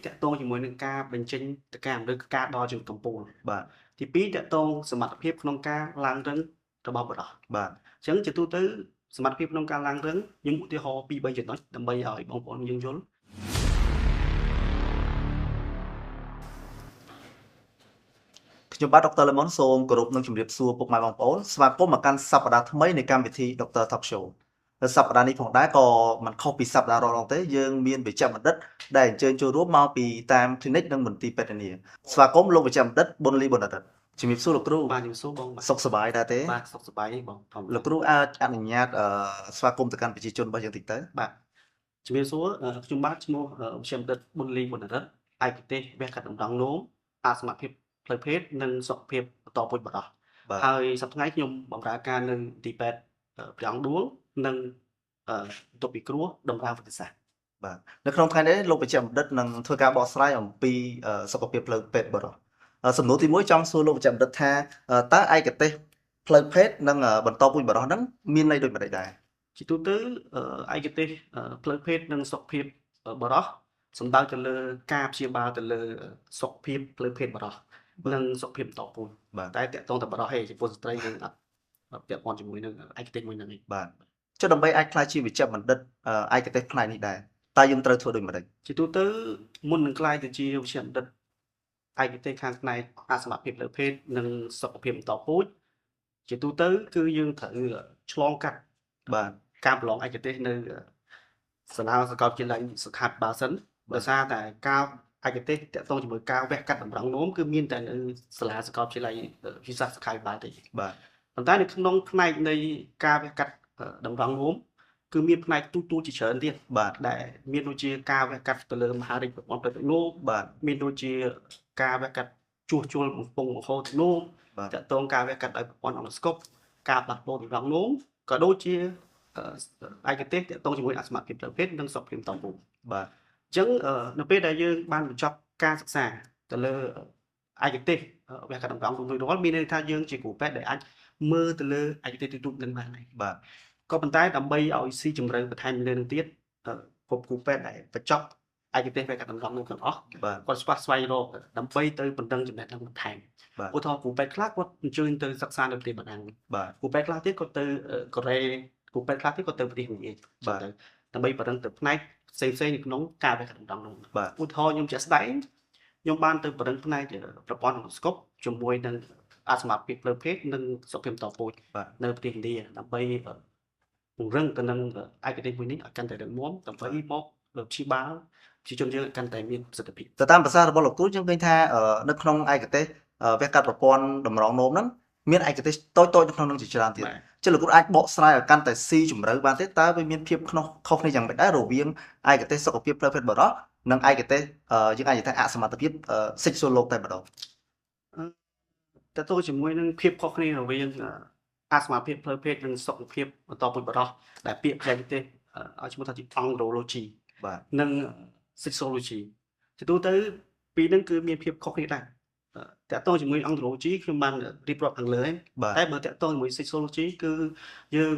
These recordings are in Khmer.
តកតងជាមួយនឹងការបញ្ចេញទៅការឬការដល់ជំកំពូល បាទ ទី2តកតងសមត្ថភាពក្នុងការឡើងរឹងរបស់បុរស បាទ អញ្ចឹងជាទូទៅសមត្ថភាពក្នុងការឡើងរឹងខ្ញុំឧទាហរណ៍2 3ចំណុចដើម្បីឲ្យបងប្អូនយើងយល់ ខ្ញុំបាទដុកទ័រលេម៉ុនសូមគោរពនឹងជម្រាបសួរពុកម៉ែបងប្អូនស្វាគមន៍មកកាន់សប្តាហ៍ថ្មីនៃកម្មវិធី Dr. Talk Show នៅសប្តាហ៍នេះផងដែរក៏មិនខុសពីសប្តាហ៍រាល់ៗទេយើងមានវេជ្ជបណ្ឌិតដែលអញ្ជើញចូលរួមមកពីតាម clinic និងមន្ទីរពេទ្យនានាស្វាគមន៍លោកវេជ្ជបណ្ឌិតប៊ុនលីប៊ុនអឌិតជំរាបសួរលោកគ្រូ បាទជំរាបសួរបងបាទ សុខសប្បាយដែរទេ បាទសុខសប្បាយទេបងធម្មតា លោកគ្រូអាចអនុញ្ញាតស្វាគមន៍ទៅកាន់ប្រជាជនរបស់យើងតិចទៅ បាទជំរាបសួរខ្ញុំបាទឈ្មោះវេជ្ជបណ្ឌិតប៊ុនលីប៊ុនអឌិតឯកទេសវះកាត់តម្រង់នោមអសមត្ថភាពផ្លូវភេទនិងសុខភាពបន្តពូជបុរស បាទ ហើយសប្តាហ៍ថ្ងៃខ្ញុំបម្រើការនៅទីពេទ្យព្រះអង្គឌួងនិងបន្ទាប់ពីគ្រោះដំណើរវិទ្យាសាស្ត្រ បាទនៅក្នុងថ្ងៃនេះលោកវេជ្ជបណ្ឌិតនឹងធ្វើការបកស្រាយអំពីសុខភាពផ្លូវពេទ្យបុរសសំណួរទី1ចង់សួរលោកវេជ្ជបណ្ឌិតថាតើឯកទេសផ្លូវភេទនិងបន្តពូជបុរសហ្នឹងមានន័យដូចម្តេចដែរ ជាទូទៅឯកទេសផ្លូវភេទនិងសុខភាពបុរសសំដៅទៅលើការព្យាបាលទៅលើសុខភាពផ្លូវភេទបុរសនិងសុខភាពបន្តពូជ បាទ តែតកតងតែបុរសទេចំពោះស្ត្រីយើងអត់ពាក់ព័ន្ធជាមួយនឹងឯកទេសមួយហ្នឹងទេ បាទចុះដើម្បីអាចខ្លាចជាវេជ្ជបណ្ឌិតឯកទេសផ្នែកនេះដែរតើយើងត្រូវធ្វើដូចម្តេច ជាទូទៅមុននឹងក្លាយទៅជាវិជ្ជាបណ្ឌិតឯកទេសខាងផ្នែកអសមត្ថភាពផ្លូវភេទនិងសុខភាពបន្តពូជជាទូទៅគឺយើងត្រូវឆ្លងកាត់ បាទ ការប្រឡងឯកទេសនៅសាលាសាកលវិទ្យាល័យសុខាភិបាលសិនដោយសារតែការឯកទេសតកតងជាមួយការវះកាត់តម្រង់នោមគឺមានតែនៅសាលាសាកលវិទ្យាល័យវិទ្យាសាស្ត្រសុខាភិបាលទេ បាទ ប៉ុន្តែនៅក្នុងផ្នែកនៃការវះកាត់តម្រង់នោមគឺមានផ្នែកទូជាច្រើនទៀត បាទ ដែលមានដូចជាការវះកាត់ទៅលើមហារីកប្រព័ន្ធផ្លូវទឹកនោម បាទ មានដូចជាការវះកាត់ជួសជុលបំពង់បង្ហូរទឹកនោម បាទ តកតងការវះកាត់ដោយប្រព័ន្ធអង់ស្កុបការផ្លាស់ប្ដូរតម្រង់នោមក៏ដូចជាឯកទេសតកតងជាមួយអសមត្ថភាពផ្លូវភេទនិងសុខភាពបន្តពូជ បាទ អញ្ចឹងនៅពេលដែលយើងបានបញ្ចប់ការសិក្សាទៅលើឯកទេសវះកាត់តម្រង់រួចរាល់មានន័យថាយើងជាគ្រូពេទ្យដែលអាចមើលទៅលើឯកទេសទូទៅនឹងបានហើយ បាទ ក៏ប៉ុន្តែដើម្បីឲ្យស៊ីជម្រៅបន្ថែមលើនឹងទៀតគ្រប់គ្រូពេទ្យដែលបញ្ចប់ឯកទេសវះកាត់តម្រង់នោះទាំងអស់ បាទ គាត់ស្វែងរកដើម្បីទៅបណ្ដឹងចំណេះដឹងបន្ថែម បាទ ឧទាហរណ៍គ្រូពេទ្យខ្លះគាត់អញ្ជើញទៅសិក្សានៅប្រទេសបារាំង បាទ គ្រូពេទ្យខ្លះទៀតគាត់ទៅកូរ៉េគ្រូពេទ្យខ្លះទៀតគាត់ទៅប្រទេសឥណ្ឌា បាទ ទៅដើម្បីបណ្ដឹងទៅផ្នែកផ្សេងៗនៅក្នុងការវះកាត់តម្រង់នោះ បាទ ឧទាហរណ៍ខ្ញុំជាក់ស្ដែងខ្ញុំបានទៅបណ្ដឹងផ្នែកប្រព័ន្ធអង់ស្កុបជាមួយនឹងអសមត្ថភាពផ្លូវភេទនិងសុខភាពបន្តពូជ បាទ នៅប្រទេសឥណ្ឌាដើម្បីពង្រឹងទៅនឹងឯកទេសមួយនេះឲ្យកាន់តែរឹងមាំដើម្បីមកព្យាបាលប្រជាជនយើងឲ្យកាន់តែមានប្រសិទ្ធភាព ទៅតាមភាសារបស់លោកគ្រូយើងឃើញថានៅក្នុងឯកទេសវះកាត់ប្រព័ន្ធតម្រង់នោមហ្នឹងមានឯកទេសតូចៗនៅក្នុងនោះជាច្រើនទៀត បាទ ចុះលោកគ្រូអាចបកស្រាយឲ្យកាន់តែស៊ីជម្រៅបានទេតើវាមានភាពខុសគ្នាយ៉ាងម៉េចដែររវាងឯកទេសសុខភាពផ្លូវភេទបុរសនិងឯកទេសយើងអាចនិយាយថាអសមត្ថភាពសិចសូឡូកតែម្ដង តើតើជាមួយនឹងភាពខុសគ្នារវាងអសមត្ថភាពផ្លូវភេទនិងសុខភាពបន្តពូជបុរសដែលពាក្យផ្សេងទេឲ្យឈ្មោះថាជា Andrology បាទ និង Sexology ជាទូទៅពីរហ្នឹងគឺមានភាពខុសគ្នាដែរតើតើជាមួយ Andrology ខ្ញុំបានរៀបរាប់ខាងលើហើយ បាទ តែបើតើតើជាមួយ Sexology គឺយើង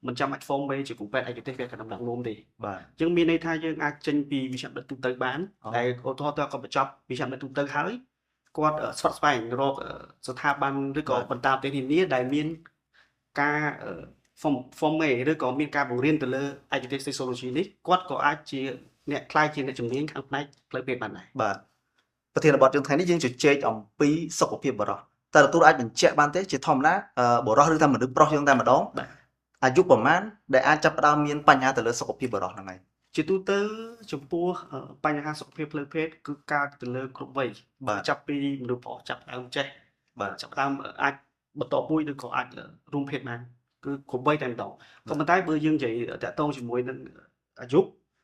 មិនចាំបាច់ form វិញជាគ្រូពេទ្យឯកទេសវះកាត់តម្រង់នោមទេ បាទ អញ្ចឹងមានន័យថាយើងអាចចេញពីវិជ្ជាបណ្ឌិតទូទៅបាន អូ ដែលឧទាហរណ៍តើគាត់បញ្ចប់វិជ្ជាបណ្ឌិតទូទៅហើយគាត់ស្វែងស្វែងរកស្ថាប័នឬក៏ បាទ បន្តប្រទេសនានាដែលមានការ form ឬក៏មានការបង្រៀនទៅលើឯកទេស Sexology នេះគាត់ក៏អាចជាអ្នកខ្លាយជាអ្នកជំនាញខាងផ្នែកផ្លូវភេទបានដែរ បាទប្រធានបទយើងថ្ងៃនេះយើងជជែកអំពីសុខភាពបុរសតើលោកគ្រូអាចបញ្ជាក់បានទេជាធម្មតាបុរសឬថាមនុស្សប្រុសយើងតែម្ដង បាទ អាយុប្រមាណដែលអាចចាប់ផ្ដើមមានបញ្ហាទៅលើសុខភាពបុរសហ្នឹងហើយ ជាទូទៅចំពោះបញ្ហាសុខភាពផ្លូវភេទគឺកើតទៅលើគ្រប់វ័យ បាទ ចាប់ពីមនុស្សប្រុសចាប់ដើមចេះ បាទ ចាប់ដើមអាចបន្តពូជឬក៏អាចរួមភេទបានគឺគ្រប់វ័យតែម្ដងក៏ប៉ុន្តែបើយើងនិយាយតាក់ទងជាមួយនឹងអាយុ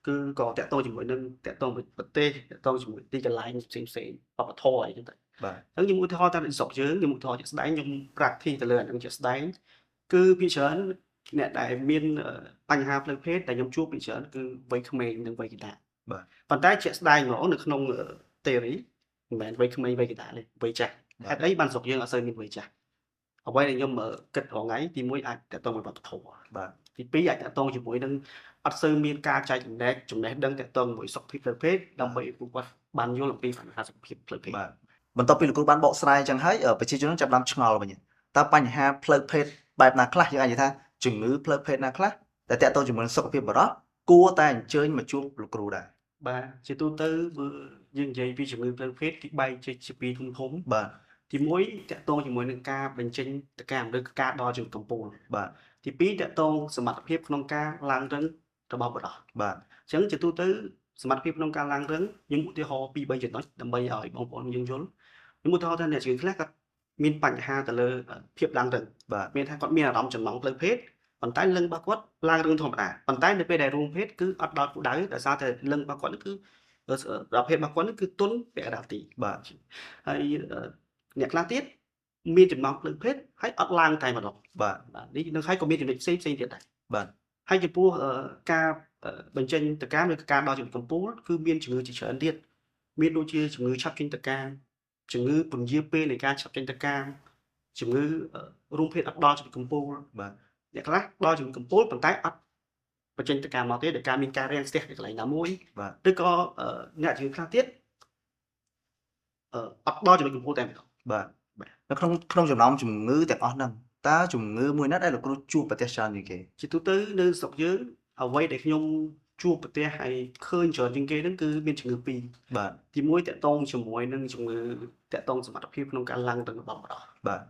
គឺក៏តាក់ទងជាមួយនឹងតាក់ទងប្រទេសតាក់ទងជាមួយទីកន្លែងផ្សេងវប្បធម៌អីចឹងទៅ បាទ អញ្ចឹងខ្ញុំឧទាហរណ៍តាមស្រុកយើងខ្ញុំឧទាហរណ៍ជាក់ស្ដែងខ្ញុំ practice ទៅលើអានឹងជាក់ស្ដែងគឺភាគច្រើនអ្នកដែលមានបញ្ហាផ្លូវភេទដែលខ្ញុំជួបភាគច្រើនគឺវ័យក្មេងនិងវ័យកណ្ដាល បាទ ប៉ុន្តែជាក់ស្ដែងហ្មងនៅក្នុង theory មិនមែនវ័យក្មេងវ័យកណ្ដាលទេវ័យចាស់ហេតុអីបានស្រុកយើងអត់សូវមានវ័យចាស់អ្វីដែលខ្ញុំគិតរាល់ថ្ងៃទី1អាចតាក់ទងមួយវប្បធម៌ បាទ ទី2អាចតាក់ទងជាមួយនឹងអត់សូវមានការចែកចំណេះដឹងតាក់ទងជាមួយសុខភាពផ្លូវភេទដើម្បីពួកគាត់ បានយល់អំពីបញ្ហាសុខភាពផ្លូវភេទ បាទបន្ទាប់ពីលោកគ្រូបានបកស្រាយចឹងហើយប្រជាជនចាប់ផ្ដើមឆ្ងល់វិញតើបញ្ហាផ្លូវភេទបែបណាខ្លះយើងអាចនិយាយថាជំងឺផ្លូវភេទណាខ្លះដែលតាក់ទងជាមួយនឹងសុខភាពបរិសុទ្ធគួរតែអញ្ជើញមកជួបលោកគ្រូដែរ បាទជាទូទៅបើយើងនិយាយពីជំងឺផ្លូវភេទគេបែងចែកជាពីរធំ បាទ ទី1តាក់ទងជាមួយនឹងការបញ្ចេញតកាមឬការដល់ជំងឺកំពូល បាទ ទី2តាក់ទងសមត្ថភាពក្នុងការឡើងរឹងរបស់បុរស បាទ អញ្ចឹងជាទូទៅសមត្ថភាពក្នុងការឡើងរឹងយើងឧទាហរណ៍ពី3ចំណុចដើម្បីឲ្យបងប្អូនយើងយល់ខ្ញុំឧទាហរណ៍ថាអ្នកជំងឺខ្លះគាត់មានបញ្ហាទៅលើភាពឡើងរឹង បាទ មានថាគាត់មានអារម្មណ៍ចំណង់ផ្លូវភេទប៉ុន្តែលឹងរបស់គាត់ឡើងរឹងធម្មតាប៉ុន្តែនៅពេលដែលរួមភេទគឺអត់ដល់គូដៅដោយសារតែលឹងរបស់គាត់នេះគឺប្រភេទរបស់គាត់នេះគឺទុនពាក់កណ្ដាលទី បាទ ហើយអ្នកខ្លះទៀតមានចំណង់ផ្លូវភេទហើយអត់ឡើងតែម្ដង បាទ បាទនេះនឹងហើយក៏មានចំណុចផ្សេងទៀតដែរ បាទ ហើយចំពោះការបញ្ចេញតកាមឬការដល់ជំងឺកំពូលគឺមានជំងឺជាច្រើនទៀតមានដូចជាជំងឺឆាប់ចេញតកាមជំងឺពន្យាពេលនៃការឆាប់ចេញតកាមជំងឺរួមភេទអត់ដល់ជំងឺកំពូល បាទ អ្នកខ្លះដល់ជំងឺកំពូលប៉ុន្តែអត់បញ្ចេញតកាមមកទេដោយការមានការរាំងស្ទះនៅកន្លែងណាមួយ បាទ ឬក៏អ្នកជំងឺខ្លះទៀតអត់ដល់ជំងឺកំពូលតែម្ដង បាទនៅក្នុងចំណោមជំងឺទាំងអស់ហ្នឹងតើជំងឺមួយណាដែលលោកគ្រូជួបប្រទះច្រើនជាងគេ ជាទូទៅនៅស្រុកយើងអ្វីដែលខ្ញុំជួបប្រទះហើយឃើញច្រើនជាងគេហ្នឹងគឺមានជំងឺពីរ បាទ ទី1តាក់ទងជាមួយនឹងជំងឺតាក់ទងសមត្ថភាពក្នុងការឡើងរឹងរបស់បុរស បាទ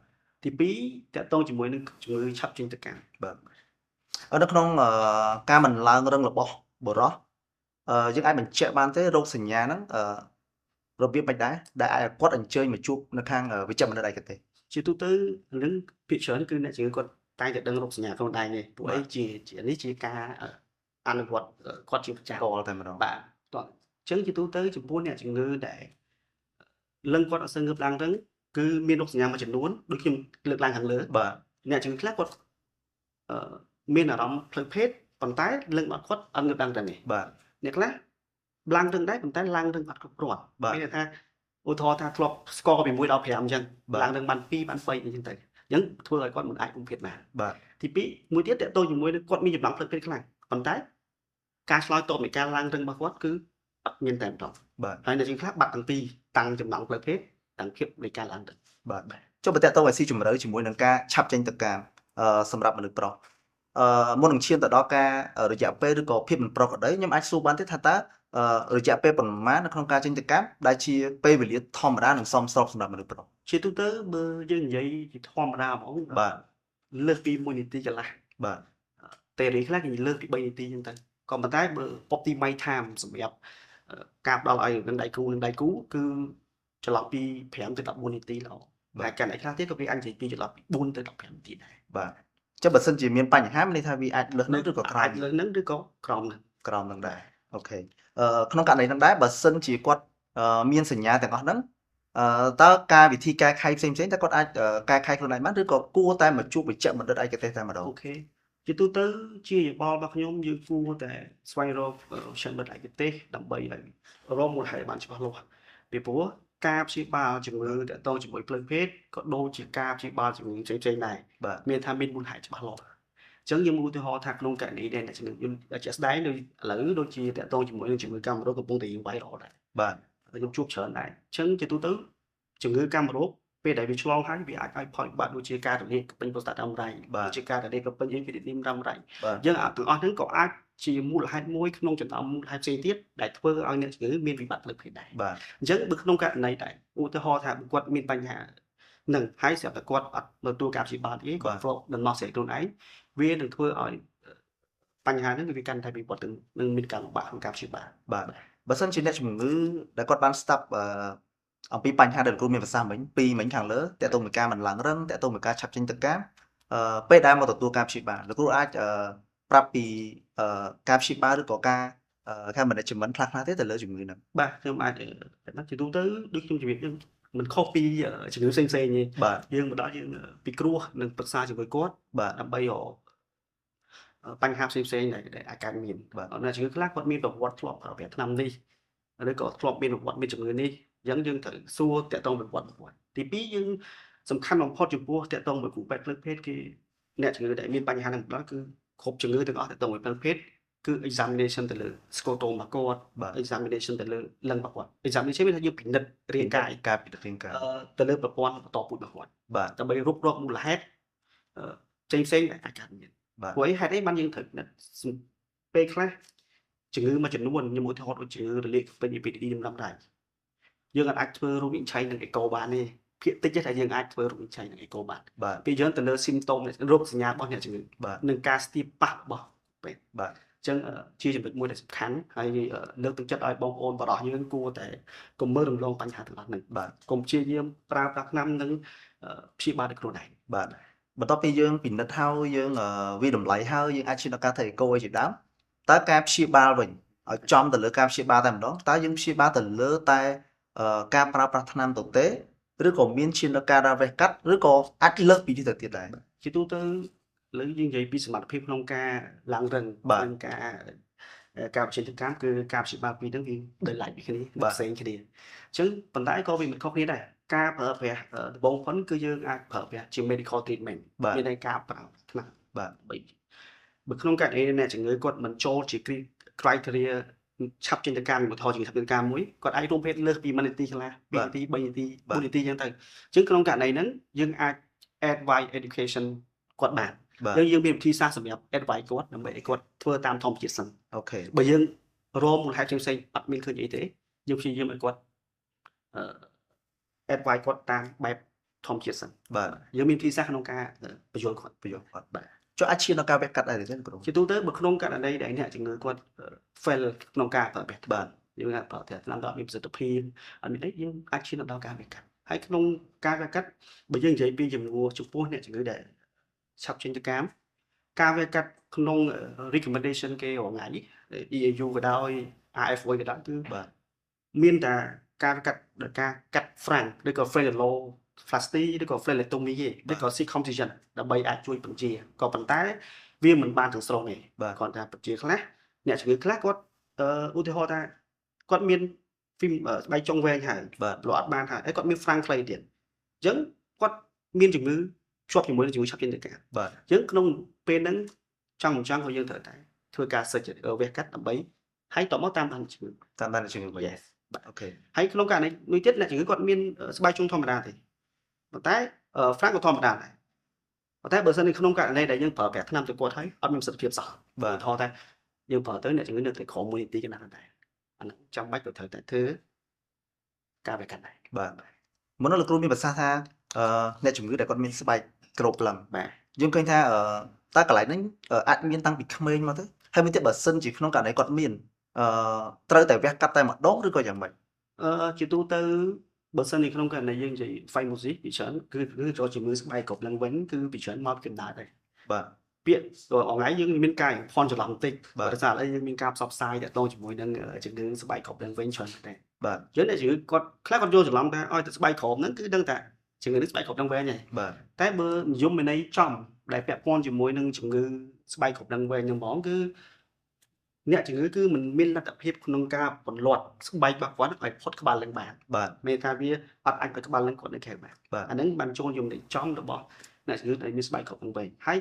ទី2តាក់ទងជាមួយនឹងជំងឺឆាប់ចេញតកាម បាទនៅក្នុងការមិនឡើងរឹងរបស់បុរសយើងអាចបញ្ជាក់បានទេរោគសញ្ញាហ្នឹងរបៀបមិនដែរដែលអាចឲ្យគាត់អញ្ជើញមកជួបនៅខាងវិជ្ជបណ្ឌិតឯកទេស ជាទូទៅនឹងភាគច្រើនគឺអ្នកជំងឺគាត់តែងតែដឹងរោគសញ្ញាខ្លួនឯងទេព្រោះអីជានេះជាការអនុវត្តគាត់ជាប្រចាំ កលតែម្ដង បាទតោះអញ្ចឹងជាទូទៅចំពោះអ្នកជំងឺដែលលឹងគាត់អត់សូវងើបឡើងរឹងគឺមានរោគសញ្ញាមួយចំនួនដូចខ្ញុំលើកឡើងខាងលើ បាទ អ្នកជំងឺខ្លះគាត់មានអារម្មណ៍ផ្លូវភេទប៉ុន្តែលឹងរបស់គាត់អត់ងើបឡើងរឹងទេ បាទ អ្នកខ្លះឡើងរឹងដែរប៉ុន្តែឡើងរឹងអត់គ្រប់គ្រាន់ បាទ មានន័យថាឧទាហរណ៍ថាធ្លាប់ស្គាល់ពី1ដល់5អញ្ចឹង បាទ ឡើងរឹងបាន2បាន3អញ្ចឹងទៅអញ្ចឹងធ្វើឲ្យគាត់មិនអាចរួមភេទបាន បាទ ទី2មួយទៀតតើតើជាមួយនឹងគាត់មានចំណង់ផ្លូវភេទខ្លាំងប៉ុន្តែការឆ្លើយតបនៃការឡើងរឹងរបស់គាត់គឺអត់មានតែម្ដង បាទ ហើយអ្នកជំងឺខ្លះបាត់ទាំងពីរតាំងចំណង់ផ្លូវភេទទាំងភាពនៃការឡើងរឹង បាទចុះបើតើតើឲ្យស៊ីជម្រៅជាមួយនឹងការឆាប់ចេញទៅកាមសម្រាប់មនុស្សប្រុសមុននឹងឈានទៅដល់ការរយៈពេលឬក៏ភាពមិនប្រក្រតីខ្ញុំអាចសួរបានទេថាតើរយៈពេលប៉ុន្មាននៅក្នុងការចេញទៅកាមដែលជាពេលវេលាធម្មតានិងសមស្របសម្រាប់មនុស្សប្រុស ជាទូទៅបើយើងនិយាយជាធម្មតាហ្មង បាទ លើសពី1នាទីកន្លះ បាទ តែរីខ្លះគេលើសពី3នាទីអញ្ចឹងទៅក៏ប៉ុន្តែបើ optimize time សម្រាប់ការផ្ដល់ឲ្យនឹងដៃគូគឺចន្លោះពី5ទៅ14នាទីល្អហើយកាន់តែខ្លះទៀតក៏គេអាចនិយាយពីចន្លោះពី4ទៅ15នាទីដែរ បាទចុះបើសិនជាមានបញ្ហាមានន័យថាវាអាចលើសនោះឬក៏ក្រោ អាច ម លើហ្នឹងឬក៏ក្រោមហ្នឹង ក្រោមនឹងដែរអូខេក្នុងករណីហ្នឹងដែរបើសិនជាគាត់មានសញ្ញាទាំងអស់ហ្នឹងតើការវិធីកែខៃផ្សេងៗតើគាត់អាចកែខៃខ្លួនឯងបានឬក៏គួរតែមកជួបវិជ្ជបណ្ឌិតឯកទេសតែម្ដង អូខេជាទូទៅជាយោបល់របស់ខ្ញុំយើងគួរតែស្វែងរកវិជ្ជាបណ្ឌិតឯកទេសដើម្បីឲ្យរកមូលហេតុបានច្បាស់លាស់ពីព្រោះការព្យាបាលជំងឺទាក់ទងជាមួយផ្លូវភេទក៏ដូចជាការព្យាបាលជំងឺផ្សេងៗដែរ បាទ មានថាមានមូលហេតុច្បាស់លាស់អញ្ចឹងយើងឧទាហរណ៍ថាក្នុងករណីដែលអ្នកជំងឺជាក់ស្ដែងដូចឥឡូវដូចជាទាក់ទងជាមួយនឹងជំងឺកាមរោគកំពុងតែយើងវាយរដែរ បាទ ខ្ញុំជួបច្រើនដែរអញ្ចឹងជាទូទៅជំងឺកាមរោគពេលដែលវាឆ្លងហើយវាអាចឲ្យផលវិបាកដូចជាការរលាកពេញប្រូស្តាតរ៉ាំរ៉ៃដូចជាការរលាកពេញអ៊ីនហ្វីនីមរ៉ាំរ៉ៃ បាទ យើងទាំងអស់ហ្នឹងក៏អាចជាមូលហេតុមួយក្នុងចំណោមមូលហេតុផ្សេងទៀតដែលធ្វើឲ្យអ្នកជំងឺមានវិបត្តិផ្លូវភេទដែរ បាទ អញ្ចឹងបើក្នុងករណីដែរឧទាហរណ៍ថាបើគាត់មានបញ្ហានឹងហើយស្រាប់តែគាត់អត់ទទួលការព្យាបាលទេគាត់ធ្លាប់ដំណោះស្រាយខ្លួនឯងវានឹងធ្វើឲ្យបញ្ហាហ្នឹងវាកាន់តែវិវត្តនឹងមានការលំបាកក្នុងការព្យាបាល បាទបើសិនជាអ្នកជំងឺដែលគាត់បានស្ដាប់អំពីបញ្ហាដែលលោកគ្រូមានប្រសាសន៍មិញពីមិញខាងលើតើតើមួយការមិនឡើងរឹងតើតើមួយការឆាប់ចេញទៅកាមពេលដែលមកទទួលការព្យាបាលលោកគ្រូអាចប្រាប់ពីការព្យាបាលឬក៏ការmanagement ខ្លះៗទេទៅលើជំងឺហ្នឹង បាទខ្ញុំអាចជាទូទៅដូចខ្ញុំជម្រាបយើងមិនខុសពីជំងឺផ្សេងៗទេ បាទ យើងមកដល់យើងពិគ្រោះនិងប្រឹក្សាជាមួយគាត់ បាទ ដើម្បីបញ្ហាផ្សេងៗដែលអាចកើតមាន បាទ អ្នកជំងឺខ្លះគាត់មានប្រវត្តិធ្លាប់ប្រើប្រាស់ថ្នាំនេះឬក៏ធ្លាប់មានប្រវត្តិមានជំងឺនេះអញ្ចឹងយើងត្រូវសួរតាក់ទងប្រវត្តិរបស់គាត់ទី2យើងសំខាន់បំផុតចំពោះតាក់ទងមួយគ្រូពេទ្យផ្លូវភេទគឺអ្នកជំងឺដែលមានបញ្ហាហ្នឹងម្ដងគឺគ្រប់ជំងឺទាំងអស់តាក់ទងមួយផ្លូវភេទ គឺ examination ទៅលើ scrotum របស់គាត់ examination ទៅលើលឹងរបស់គាត់ examination មានថាយើងពិនិត្យរាងកាយ ការពិនិត្យរាងកាយ ទៅលើប្រព័ន្ធបន្តពូជរបស់គាត់ បាទ ដើម្បីរករកមូលហេតុផ្សេងៗដែលអាចកើតមាន បាទ ព្រោះហេតុអីបានយើងត្រូវពិនិត្យពេលខ្លះជំងឺមួយចំនួនខ្ញុំឧទាហរណ៍ដូចជំងឺរលាកពេញ EPD ដំណាំដៃយើងអាចធ្វើរោគវិនិច្ឆ័យនឹងអេកូបានទេភាគតិចតែយើងអាចធ្វើរោគវិនិច្ឆ័យនឹងអេកូបាន បាទ ពីយើងទៅលើ symptom រោគសញ្ញារបស់អ្នកជំងឺ បាទ នឹងការស្ទាបប៉ះរបស់ពេទ្យ បាទ អញ្ចឹងជាចំណុចមួយដែលសំខាន់ហើយលើកទឹកចិត្តឲ្យបងប្អូនបរិសុទ្ធយើងគួរតែកុំមើលរំលងបញ្ហាទាំងអស់នេះ បាទ កុំព្យាយាមប្រើប្រាស់ថ្នាំនិងព្យាបាលដោយខ្លួនឯង បាទបន្ទាប់ពីយើងពិនិត្យហើយយើងវិតម្លៃហើយយើងអាចឈានដល់ការធ្វើអេកូឲ្យជាដើមតើការព្យាបាលវិញឲ្យចំទៅលើការព្យាបាលតែម្ដងតើយើងព្យាបាលទៅលើតែការប្រើប្រាស់ថ្នាំទៅទេឬក៏មានឈានដល់ការដាក់វេះកាត់ឬក៏អាចលើសពីនេះទៅទៀតដែរ ជាទូទៅលើយើងនិយាយពីសមត្ថភាពក្នុងការឡើងរឹង បាទ និងការវិជាកម្មគឺការព្យាបាលពីរហ្នឹងវាដោយឡែកពីគ្នា បាទ ផ្សេងគ្នាអញ្ចឹងប៉ុន្តែក៏វាមិនខុសគ្នាដែរការប្រើប្រាស់ដំបូងផុនគឺយើងអាចប្រើប្រាស់ជា medical treatment បាទ មានន័យការប្រើថ្នាំ បាទ បើក្នុងករណីអ្នកជំងឺគាត់មិនចូលជា criteria ឆាប់ចេញទៅការមួយថតជាឆាប់ចេញទៅការមួយគាត់អាចរួមភេទលើសពី1នាទីកន្លះ2នាទី3នាទី4នាទីអញ្ចឹងទៅអញ្ចឹងក្នុងករណីហ្នឹងយើងអាច advice education គាត់បាន បាទ យើងមានវិធីសាស្ត្រសម្រាប់ advice គាត់ដើម្បីឲ្យគាត់ធ្វើតាមធម្មជាតិសិន អូខេ បើយើងរមមូលហេតុផ្សេងៗអត់មានឃើញអីទេយើងព្យាយាមឲ្យគាត់advice គាត់តាមបែបធម្មជាតិសិន បាទ យើងមានវិធីសាស្ត្រក្នុងការបញ្យល់គាត់ ប្រយោគគាត់បាទចុះអាចឈានដល់ការវេះកាត់ដែរទេគ្រូ ជាទូទៅបើក្នុងករណីដែលអ្នកជំងឺគាត់ fail ក្នុងការប្រើប្រាស់ បាទ យើងអាចប្រើប្រាស់ថ្នាំដល់មានប្រសិទ្ធភាពអត់មានអីយើងអាចឈានដល់ការវេះកាត់ហើយក្នុងការវេះកាត់បើយើងនិយាយពីជំងឺចំពោះអ្នកជំងឺដែលឆាប់ចេញទៅការវេះកាត់ក្នុង recommendation គេរងថ្ងៃ EAU ក៏ដោយ RFA ក៏ដោយគឺ បាទ មានតែការកាត់ដោយការកាត់ frank ឬក៏ frenuloplasty ឬក៏ frenectomy ទេឬក៏ circumcision ដើម្បីអាចជួយបញ្ជាក៏ប៉ុន្តែវាមិនបានទាំងស្រុងទេ បាទ គាត់ថាបញ្ជាខ្លះអ្នកជំងឺខ្លះគាត់ឧទាហរណ៍ថាគាត់មានស្បែកចុងវែងហើយ បាទ លក់អត់បានហើយហើយគាត់មាន frank ខ្លីទៀតអញ្ចឹងគាត់មានជំងឺជាប់ជាមួយនឹងជំងឺឆាប់ចេញទៅការ បាទ អញ្ចឹងក្នុងពេលហ្នឹងចង់មិនចង់ក៏យើងត្រូវតែធ្វើការ search វះកាត់ដើម្បីហើយតមកតាមដានជំងឺ តាមដានជំងឺវិញ Yes អូខេ ហើយក្នុងករណីមួយទៀតអ្នកជំងឺគាត់មានស្បែកជើងធម្មតាទេប៉ុន្តែ frank ក៏ធម្មតាដែរប៉ុន្តែបើសិននៅក្នុងករណីដែលយើងប្រើប្រាស់ថ្នាំទៅគាត់ហើយអត់មានប្រសិទ្ធភាពសោះ បាទ ថតតែយើងប្រើទៅអ្នកជំងឺនៅតែក្រោម1នាទីកណ្ដាលដែរអាហ្នឹងចាំបាច់ក៏ត្រូវតែធ្វើការវះកាត់ដែរ បាទមុននោះលោកគ្រូមានប្រសាសន៍ថាអ្នកជំងឺដែលគាត់មានស្បែកក្របលឹង បាទ យើងឃើញថាតើកន្លែងហ្នឹងអាចមានតាំងពីក្មេងមកទៅហើយមានទៀតបើសិនជាក្នុងករណីគាត់មានត្រូវតែវះកាត់តែម្ដងឬក៏យ៉ាងម៉េច ជាទូទៅបើសិននៅក្នុងករណីយើងនិយាយ phimosis ពីច្រើនគឺចូលជំងឺស្បែកក្របឡើងវិញគឺពីច្រើនមកពីកណ្ដាលដែរ បាទ ពាក្យថ្ងៃយើងមានការផន់ច្រឡំបន្តិច បាទ ដោយសារឥឡូវយើងមានការផ្សព្វផ្សាយតាក់ទងជាមួយនឹងជំងឺស្បែកក្របឡើងវិញច្រើនដែរ បាទ យើងអ្នកជំងឺគាត់ខ្លះគាត់យល់ច្រឡំថាឲ្យតែស្បែកក្របហ្នឹងគឺដឹងតែជំងឺនេះស្បែកក្របឡើងវិញហើយ បាទ តែបើនិយមន័យចំដែលពាក់ព័ន្ធជាមួយនឹងជំងឺស្បែកក្របឡើងវិញហ្នឹងហ្មងគឺអ្នកជំងឺគឺមិនមានលទ្ធភាពក្នុងការបន្លាត់ស្បែករបស់គាត់ឲ្យផុតក្បាលឡើងបាន បាទ មានថាវាអត់អាចឲ្យក្បាលឡើងគាត់នៅខែបាន បាទ អាហ្នឹងបានចូលយមន័យចំរបស់អ្នកជំងឺដែលមានស្បែកក្របឡើងវិញហើយ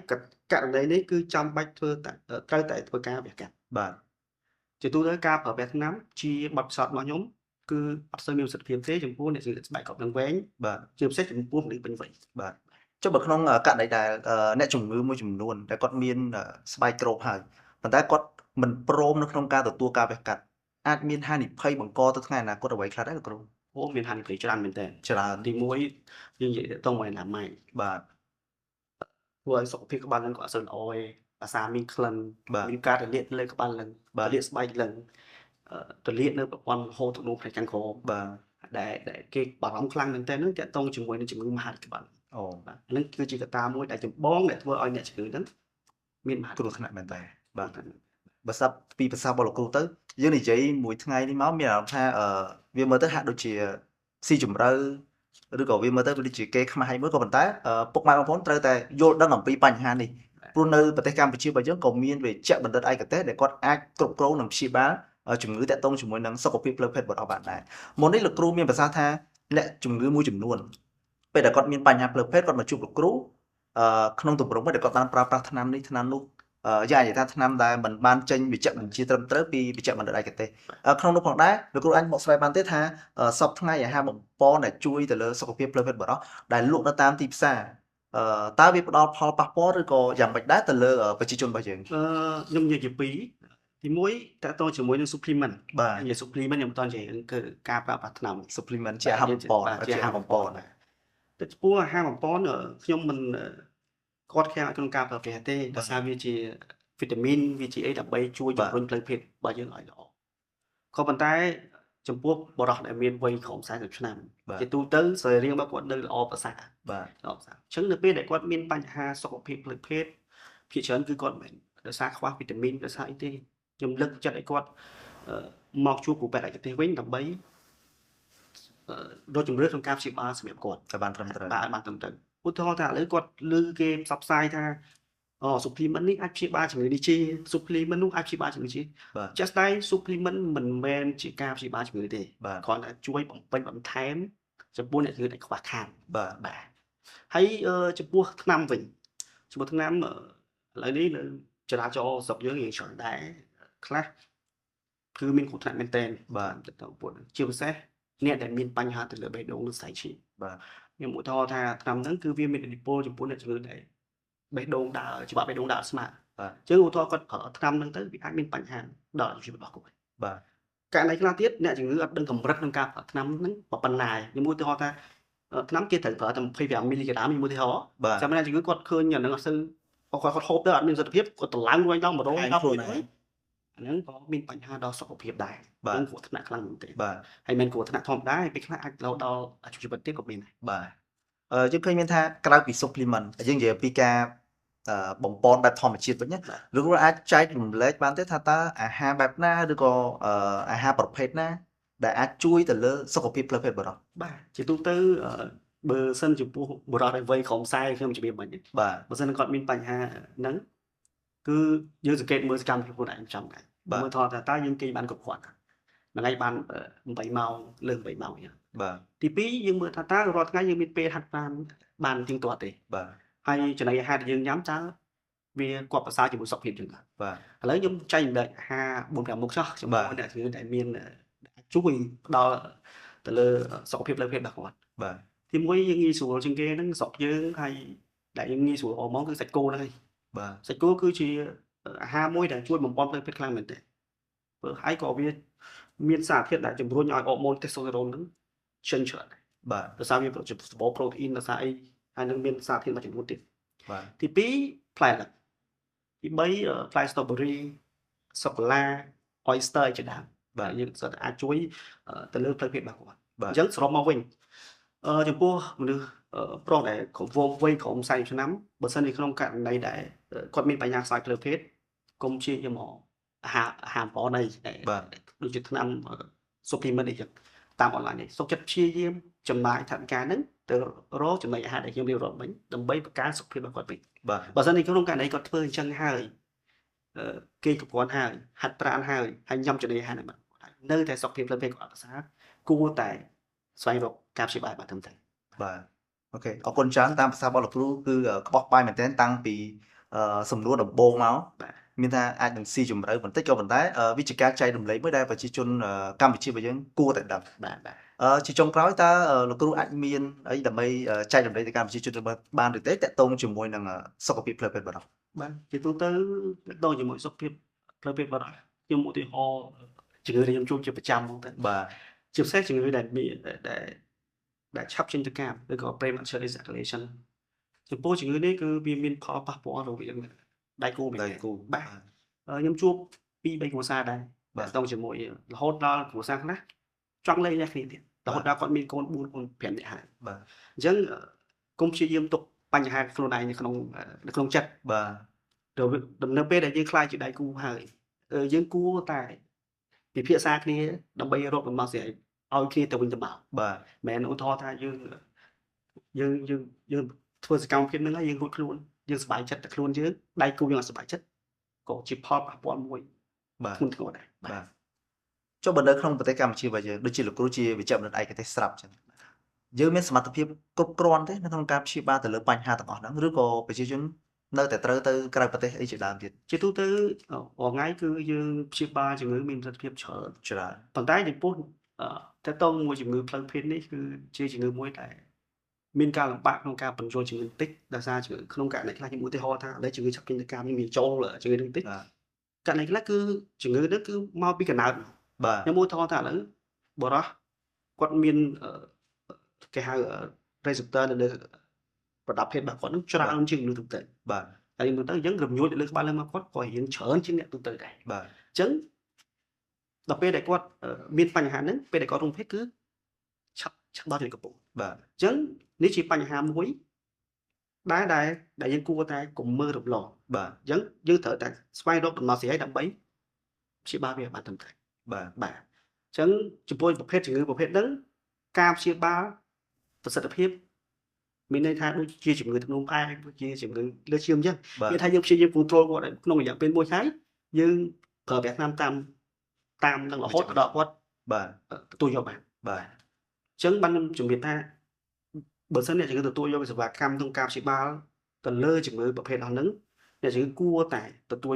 ករណីនេះគឺចាំបាច់ធ្វើតែត្រូវតែធ្វើការវះកាត់ បាទ ជាទូទៅការប្រើប្រាស់ថ្នាំជាបទពិសោធន៍របស់ខ្ញុំគឺអត់សូវមានប្រសិទ្ធភាពទេចំពោះអ្នកជំងឺស្បែកក្របឡើងវិញ បាទ ជាពិសេសចំពោះមនុស្សពេញវ័យ បាទចុះបើក្នុងករណីដែលអ្នកជំងឺមួយចំនួនដែលគាត់មានស្បែកក្របហើយប៉ុន្តែគាត់មិនព្រមនៅក្នុងការទទួលការវះកាត់អាចមានហានិភ័យបង្កទៅថ្ងៃអនាគតអ្វីខ្លះដែរលោកគ្រូ អូមានហានិភ័យច្រើនមែនតើ ច្រើន ទី1យើងនិយាយទៅមកអនាម័យ បាទ ធ្វើឲ្យសុខភាពក្បាលឡើងក៏អត់សូវល្អទេអាសាមានក្លិន បាទ មានការរលាកលើក្បាលឡើង បាទ រលាកស្បែកឡើងរលាកនៅប្រព័ន្ធហូរទឹកនោមផ្នែកខាងក្រោម បាទ ដែលគេបារម្ភខ្លាំងមែនតើនឹងតាក់ទងជាមួយនឹងជំងឺមហារីកក្បាល អូ បាទហ្នឹងគឺជាកត្តាមួយដែលចម្បងដែលធ្វើឲ្យអ្នកជំងឺហ្នឹងមានមហារីក គ្រោះថ្នាក់មែនតើបាទបើស្ដាប់ពីភាសារបស់លោកគ្រូទៅយើងនិយាយមួយថ្ងៃនេះមកមានអារម្មណ៍ថាវាមើលទៅហាក់ដូចជាស៊ីជម្រៅឬក៏វាមើលទៅវាដូចជាគេខ្មាស់ឲ្យមួយក៏ប៉ុន្តែពុកម៉ែបងប្អូនត្រូវតែយល់ដឹងអំពីបញ្ហានេះព្រោះនៅប្រទេសកម្ពុជារបស់យើងក៏មានវេជ្ជបណ្ឌិតឯកទេសដែលគាត់អាចគ្រប់គ្រងនិងព្យាបាលជំងឺតាក់ទងជាមួយនឹងសុខភាពផ្លូវភេទរបស់បានដែរមុននេះលោកគ្រូមានប្រសាសន៍ថាអ្នកជំងឺមួយចំនួនពេលដែលគាត់មានបញ្ហាផ្លូវភេទគាត់មកជួបលោកគ្រូក្នុងទម្រង់មួយដែលគាត់បានប្រើប្រាស់ថ្នាំនេះថ្នាំនោះ យ៉ាងនិយាយថាថ្នាំដែលមិនបានចេញវិជ្ជបញ្ជាត្រឹមត្រូវពីវិជ្ជបណ្ឌិតឯកទេសក្នុងនោះផងដែរលោកគ្រូអញបកស្រាយបានទេថាសពថ្ងៃអាហារបំពន់ដែលជួយទៅលើសុខភាពផ្លូវចិត្តបុរសដែលលក់នៅតាមទីផ្សារតើវាផ្ដល់ផលប៉ះពាល់ឬក៏យ៉ាងម៉េចដែរទៅលើប្រជាជនរបស់យើងខ្ញុំនិយាយជាពីរទី1តើតជាមួយនឹង supplement បាទនិយាយ supplement ខ្ញុំមិនតន់និយាយគឺការប្រើប្រាស់ថ្នាំ supplement ជាអាហារបំពន់ជាអាហារបំពន់តែចំពោះអាហារបំពន់ខ្ញុំមិនគាត់ខាំក្នុងការប្រើប្រាស់ទេដោយសារវាជាវីតាមីនវាជាអីដើម្បីជួយជំរុញផ្លូវភេទរបស់យើងឲ្យល្អក៏ប៉ុន្តែចំពោះបរិសុទ្ធដែលមានវ័យក្រោម40ឆ្នាំជាទូទៅសរីរាង្គរបស់គាត់នៅល្អប្រសើរបាទល្អប្រសើរអញ្ចឹងនៅពេលដែលគាត់មានបញ្ហាសុខភាពផ្លូវភេទភាគច្រើនគឺគាត់មិនដោយសារខ្វះវីតាមីនដោយសារអីទេខ្ញុំលើកចិត្តឲ្យគាត់មកជួបគ្រូពេទ្យឯកទេសវិញដើម្បីរកជំរឿនក្នុងការព្យាបាលសម្រាប់គាត់ឲ្យបានត្រឹមត្រូវបានត្រឹមត្រូវឧទាហរណ៍ថាឥឡូវគាត់លើគេផ្សព្វផ្សាយថាsupplement នេះអាចព្យាបាលជំងឺនេះជា supplement នោះអាចព្យាបាលជំងឺជា just តែ supplement មិនមែនជាការព្យាបាលជំងឺទេគ្រាន់តែជួយបំពេញបន្ថែមចំពោះអ្នកជំងឺដែលខ្វះខាតបាទហើយចំពោះថ្នាំវិញចំពោះថ្នាំឥឡូវនេះនៅចរាចរណ៍ស្រុកយើងរៀងច្រើនដែរខ្លះគឺមានគ្រោះថ្នាក់មែនទែនបាទទៅពុតជាពិសេសអ្នកដែលមានបញ្ហាទៅលើបេះដូងឬស្អែកឈាមបាទខ្ញុំឧទាហរណ៍ថាថ្នាំហ្នឹងគឺវាមានឥទ្ធិពលចំពោះអ្នកជំងឺដែលបេះដូងដើរច្បាប់បេះដូងដើរស្មើបាទអញ្ចឹងឧទាហរណ៍គាត់ប្រើថ្នាំហ្នឹងទៅវាអាចមានបញ្ហាដល់ជីវិតរបស់គាត់បាទករណីខ្លះទៀតអ្នកជំងឺអត់ដឹងកម្រិតក្នុងការប្រើថ្នាំហ្នឹងប៉ុណ្ណាខ្ញុំឧទាហរណ៍ថាថ្នាំគេត្រូវប្រើតែ25មីលីក្រាមខ្ញុំឧទាហរណ៍ចាំអ្នកជំងឺគាត់ឃើញអាហ្នឹងអត់សូវគាត់ហូបទៅអត់មានសុខភាពគាត់តម្លើងរួចដល់100ដល់100អាហ្នឹងក៏មានបញ្ហាដល់សុខភាពដែរនឹងគ្រោះថ្នាក់ខ្លាំងមែនទេបាទហើយមិនគ្រោះថ្នាក់ធម្មតាពេលខ្លះអាចដល់ជីវិតទៀតក៏មានដែរបាទយើងឃើញមានថាក្រៅពី supplement យើងនិយាយពីការបំពន់បែបធម្មជាតិវិញណាលោកគ្រូអាចចែករំលែកបានទេថាតើអាហារបែបណាឬក៏អាហារប្រភេទណាដែលអាចជួយទៅលើសុខភាពផ្លូវភេទបុរសបាទជាទូទៅបើសិនចំពោះបុរសដែលវ័យក្រោម40ខ្ញុំជំរាបមិញបាទបើសិនគាត់មានបញ្ហាហ្នឹងគឺយើងសង្កេតមើលសកម្មភាពខ្លួនឯងចាំដែរមើលថាតើយើងគេបានគ្រប់គ្រាន់មួយថ្ងៃបាន8ម៉ោងលើ8ម៉ោងអញ្ចឹងបាទទី2យើងមើលថាតើរាល់ថ្ងៃយើងមានពេលហាត់បានទៀងទាត់ទេបាទហើយចំណីអាហារដែលយើងញ៉ាំតើវាគាត់ប្រសើរជាមួយសុខភាពយើងបាទឥឡូវខ្ញុំចែកម្លែកអាហារ4-5មុខចោះជាមួយអ្នកជំងឺដែលមានជួយផ្ដល់ទៅលើសុខភាពផ្លូវភេទរបស់គាត់បាទទី1យើងងាយស្រួលជាងគេហ្នឹងស្រុកយើងហើយដែលយើងងាយស្រួលហ្មងគឺសាច់គោហ្នឹងហើយបាទសាច់គោគឺជាអាហារមួយដែលជួយបំពន់ផ្លូវភេទខ្លាំងមែនទេព្រោះហើយក៏វាមានសារធាតុដែលជំរុញឲ្យហូម៉ូនតេស្តូស្តេរ៉ុនហ្នឹងចេញច្រើនបាទដោយសារវាជាសម្បូរប្រូតអ៊ីនដោយសារអីហើយនឹងមានសារធាតុមួយចំនួនទៀតបាទទី2ផ្លែទឹកទី3ផ្លែ strawberry សូកូឡា oyster ជាដើមបាទយើងអាចជួយទៅលើផ្លូវភេទរបស់គាត់អញ្ចឹងសរុបមកវិញចំពោះមនុស្សប្រុសដែលវ័យក្រោម40ឆ្នាំបើសិនជាក្នុងករណីដែលគាត់មានបញ្ហាខ្សោយផ្លូវភេទកុំព្យាយាមមកអាហារប្រណីដូចជាថ្នាំ supplement អីចឹងតាមអនឡាញនេះសុខចិត្តព្យាយាមចំណាយថវិកាហ្នឹងទៅរកចំណីអាហារដែលខ្ញុំរៀបរាប់មិញដើម្បីបង្កើនសុខភាពរបស់គាត់វិញបាទបើសិនជាក្នុងករណីគាត់ធ្វើអញ្ចឹងហើយគេគ្រប់គ្រាន់ហើយហាត់ប្រាណហើយញ៉ាំចំណីអាហារហ្នឹងនៅតែសុខភាពផ្លូវភេទគាត់អត់ប្រសើរគួរតែស្វែងរកការព្យាបាលបានត្រឹមត្រូវបាទអូខេអរគុណច្រើនតាមភាសារបស់លោកគ្រូគឺក្បោះបាយមែនទែនតាំងពីសំណួរដំបូងមកមានថាអាចនឹងស៊ីជម្រៅបន្តិចក៏ប៉ុន្តែវិជាការចែករំលែកមួយដែលប្រជាជនកម្ពុជារបស់យើងគួរតែដឹងបាទជាចុងក្រោយតើលោកគ្រូអាចមានអីដើម្បីចែករំលែកទៅកាន់ប្រជាជនបានឬទេតាក់ទងជាមួយនឹងសុខភាពផ្លូវភេទបុរសបាទជាទូទៅតាក់ទងជាមួយសុខភាពផ្លូវភេទបុរសខ្ញុំឧទាហរណ៍ជំងឺដែលខ្ញុំជួបជាប្រចាំហ្មងទៅបាទជាពិសេសជំងឺដែលមានដែលឆាប់ចេញទៅកាមឬក៏ premature ejaculation ចំពោះជំងឺនេះគឺវាមានផលប៉ះពាល់រវាងដៃគូបាទខ្ញុំជួប 2-3 គ្រួសារដែរតាក់ទងជាមួយរហូតដល់គ្រួសារខ្លះចង់លេងគ្នាទៀតរហូតដល់គាត់មានកូន4កូន5នាក់ហើយបាទអញ្ចឹងគុំព្យាយាមទុកបញ្ហាខ្លួនឯងនៅក្នុងចិត្តបាទដំណើរពេលដែលយើងខ្លាចជាដៃគូហើយយើងគួរតែពិភាក្សាគ្នាដើម្បីរកដំណោះស្រាយឲ្យគ្នាទៅវិញទៅមកបាទមិនឧទាហរណ៍ថាយើងធ្វើសកម្មភាពហ្នឹងហើយយើងរួចខ្លួនយើងសប្បាយចិត្តតែខ្លួនយើងដៃគូយើងអត់សប្បាយចិត្តក៏ជាផលប៉ះពាល់មួយធ្ងន់ធ្ងរដែរបាទចុះបើនៅក្នុងប្រទេសកម្ពុជារបស់យើងដូចជាលោកគ្រូជាវិជ្ជបណ្ឌិតឯកទេសស្រាប់ចឹងយើងមានសមត្ថភាពគ្រប់គ្រាន់ទេនៅក្នុងការព្យាបាលទៅលើបញ្ហាទាំងអស់ហ្នឹងឬក៏ប្រជាជន នៅតែត្រូវទៅក្រៅប្រទេសអីជាដើមទៀត ជាទូទៅរាល់ថ្ងៃគឺយើងព្យាបាលជំងឺមានប្រសិទ្ធភាពច្រើន ច្រើន ប៉ុន្តែចំពោះតើតងមួយជំងឺផ្លូវភេទនេះគឺជាជំងឺមួយដែលមានការលំបាកក្នុងការបញ្ចូលជំងឺតិចដោយសារជំងឺក្នុងករណីខ្លះខ្ញុំឧទាហរណ៍ថាឥឡូវជំងឺឆាប់ចេញទៅការមានចូលជំងឺនេះតិច បាទ ករណីខ្លះគឺជំងឺនេះគឺមកពីកណ្ដោត បាទ ខ្ញុំឧទាហរណ៍ថាឥឡូវបរោះគាត់មានគេហៅ receptor នៅលើប្រដាប់ភេទរបស់គាត់នឹងច្រើនជាងមនុស្សទូទៅ បាទ ហើយមើលទៅយើងរំញួរទៅលើក្បាលលើមកគាត់ក៏រៀងច្រើនជាងអ្នកទូទៅដែរ បាទ អញ្ចឹងដល់ពេលដែលគាត់មានបញ្ហាហ្នឹងពេលដែលគាត់រងភេទគឺឆាប់ដល់ជំងឺកំពុង បាទ អញ្ចឹងនេះជាបញ្ហាមួយដែលយើងគួរតែកុំមើលរំលង បាទ អញ្ចឹងយើងត្រូវតែស្វែងរកដំណោះស្រាយដើម្បីព្យាបាលវាឲ្យបានត្រឹមត្រូវ បាទ បាទអញ្ចឹងចំពោះប្រភេទជំងឺប្រភេទហ្នឹងការព្យាបាលប្រសិទ្ធភាពមានន័យថាដូចជាជំងឺទឹកនោមផ្អែមដូចជាជំងឺលើឈាមអញ្ចឹង បាទ មានថាយើងព្យាយាម control គាត់ក្នុងរយៈពេលមួយហើយយើងប្រើប្រាស់ថ្នាំតាមនឹងរហូតដល់គាត់ បាទ ទទួលយកបាន បាទ អញ្ចឹងបានខ្ញុំជំរាបថាបើសិនអ្នកជំងឺទទួលយកសេវាកម្មក្នុងការព្យាបាលទៅលើជំងឺប្រភេទអស់ហ្នឹងអ្នកជំងឺគួរតែទទួល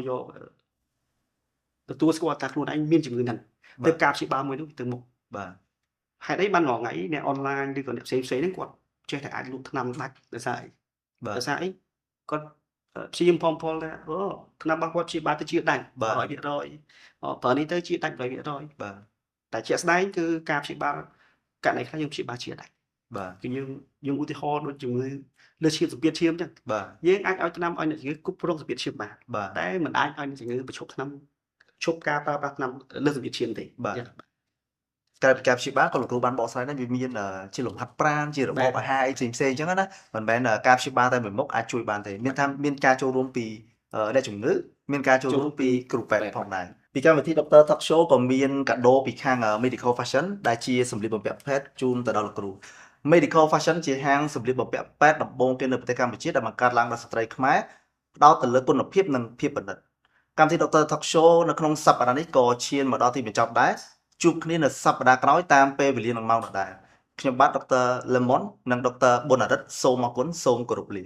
ស្គាល់ថាខ្លួនឯងមានជំងឺហ្នឹងទៅការព្យាបាលមួយនោះទៅមុខ បាទ ហេតុអីបានរាល់ថ្ងៃអ្នកអនឡាញឬក៏អ្នកផ្សេងហ្នឹងគាត់ចេះតែអាចលក់ថ្នាំដាច់ដោយសារអី បាទ ដោយសារអីគាត់ព្យាយាមផងផលថាអូថ្នាំរបស់គាត់ព្យាបាលទៅជាដាច់ បាទ 100%ប្រើនេះទៅជាដាច់ 100% បាទ តែជាក់ស្ដែងគឺការព្យាបាលករណីខ្លះយើងព្យាបាលជាដាច់ បាទ គឺយើងឧទាហរណ៍ដូចជំងឺលើឈាមសម្ពាធឈាមអញ្ចឹង បាទ យើងអាចឲ្យថ្នាំឲ្យអ្នកជំងឺគ្រប់គ្រងសម្ពាធឈាមបាន បាទ តែមិនអាចឲ្យអ្នកជំងឺបញ្ឈប់ថ្នាំឈប់ការប្រើប្រាស់ថ្នាំលើសម្ពាធឈាមទេ បាទ អញ្ចឹង ក្រៅពីការព្យាបាលក៏លោកគ្រូបានបកស្រាយដែរវាមានជាលំហាត់ប្រាណជារបបអាហារអីផ្សេងៗអញ្ចឹងណាមិនមែនការព្យាបាលតែមួយមុខអាចជួយបានទេមានថាមានការចូលរួមពីអ្នកជំងឺមានការចូលរួមពីគ្រូពេទ្យផងដែរពីកម្មវិធី Dr. Talk Show ក៏មានកាដូពីខាង Medical Fashion ដែលជាសម្លៀកបំពាក់ពេទ្យជូនទៅដល់លោកគ្រូ Medical Fashion ជាហាងសម្លៀកបំពាក់ពេទ្យដំបូងគេនៅប្រទេសកម្ពុជាដែលបង្កើតឡើងដោយស្ត្រីខ្មែរផ្ដោតទៅលើគុណភាពនិងភាពប្រណិតកម្មវិធី Dr. Talk Show នៅក្នុងសប្តាហ៍នេះក៏ឈានមកដល់ទីបញ្ចប់ដែរជួបគ្នានៅសប្តាហ៍ក្រោយតាមពេលវេលានិងម៉ោងដដែលខ្ញុំបាទ Dr. Lemon និង Dr. ប៊ុនអរិទ្ធសូមអរគុណសូមគោរពលា